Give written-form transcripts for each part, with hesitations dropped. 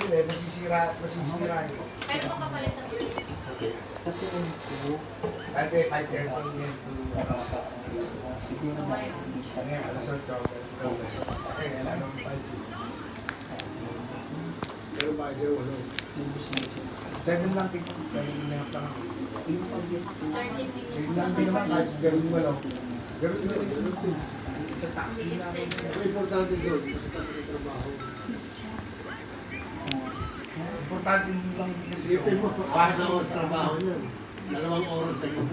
oil eh, masisira eh. Pero kung kapalit ang Sa tingin ko, Dati 5:30 yan. siguro na hindi siya. Ngayon, alas 8, alas 12. Okay, ano ang 5-6. Pero ba, Joe, ano? 7 lang, 7 lang lang. Yung pag-guess ko, 30 minutes. 7 lang din naman, kahit gawin mo lang. Gawin mo lang. Sa taxi na. Ang importante doon, basta tapos yung trabaho. Importante lang kasi Isipin mo, para sa oras sa trabaho niyan. 2 oras na yung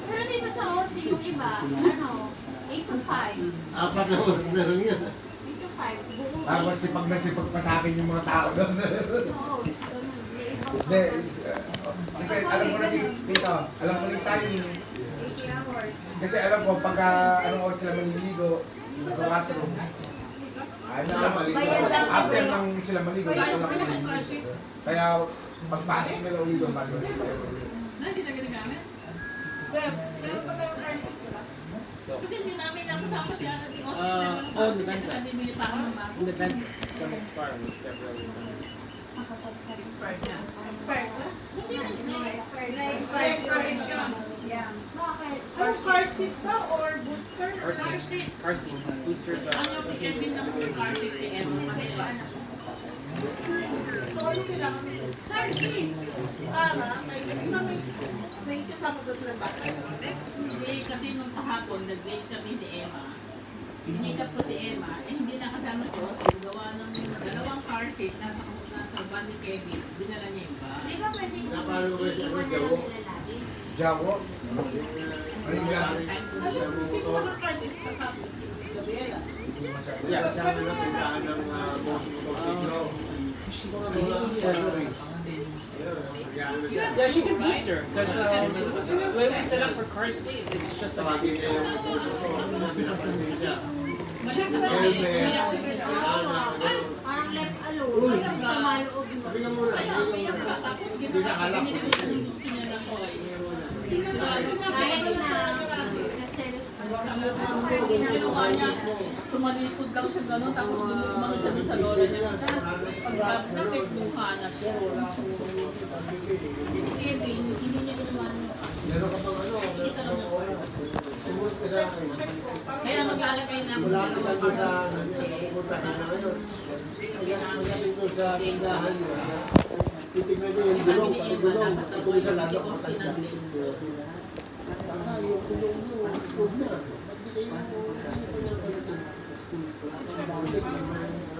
Pero dito sa OC, yung iba, ano, 8 to 5. 4 na oras na lang yan. 8 to 5. Buong Tapos sipag na sipag pa sa akin yung mga tao doon. Oo, ganun. Hindi, kasi alam ko na dito, alam ko rin tayo yung 80 hours. kasi alam ko pagka anong oras sila maliligo sa washroom. Ano lang, after lang sila maligo. Kaya pagpasok nila ulit doon, bago na sila ulit. Hindi na ginagamit? Meron pa tayong car seat, diba? Kasi hindi namin lang kasama si Ana si Oscar. Depends. Kasi bibili pa ako ng bago. It depends. It's gonna expire when it's February. Expired na. Expired na? Hindi na Na-expire. Na-expired expiration. Yeah. Bakit? Ano, car seat ba or booster? Car seat. Car seat. Boosters are. Ano yung Kevin na mga car seat ni Emma kasi So, ano kailangan mo? Car seat. Para, may kasama ko sila bata. hindi kasi nung kahapon nag-date kami ni Emma. Pinikap ko si Emma, eh hindi nakasama si Oscar. Gawa ng dalawang car seat nasa van ni Kevin. Dinala niya yung ba? Di ba pwede Napalo ko siya iiwan sa na lang Jawo. nila lagi? Jawo. Ano, sino ba ng car seat kasama si Gabriela? Yeah, kasama na pintaan ng motorsiklo. Accessories. Yeah, she can booster because when we set up her car seat, it's just a Tawagin booster. niya yung motorsiklo niya. Malas na Parang left alone. Sa maloob mo. Sabi nga muna, Kaya umiyak siya. Tapos ginawa binili ko siya ng gusto niya na toy. Kahit na na-serious ka. Parang Ginawa ginagawa niya, niya. tumalikod lang siya gano'n, tapos lumang siya dun sa lola niya. Kasi pag nakit mukha na siya. Kasi si Kevin, hindi niya ginawa niya. Meron ka pang ano, Isa lang yung oras. sumunod ka sa akin. Kaya maglalagay na ako Wala ka dalawang doon sa, parcel. pupunta ka na ngayon. Magaling doon sa tindahan nyo. Titignan niyo yung gulong, pati gulong. Ito sa lado ka kanta. Baka yung gulong nyo, food na. Ba't di kayo, ano pa niya, sa school? Wala pang balik.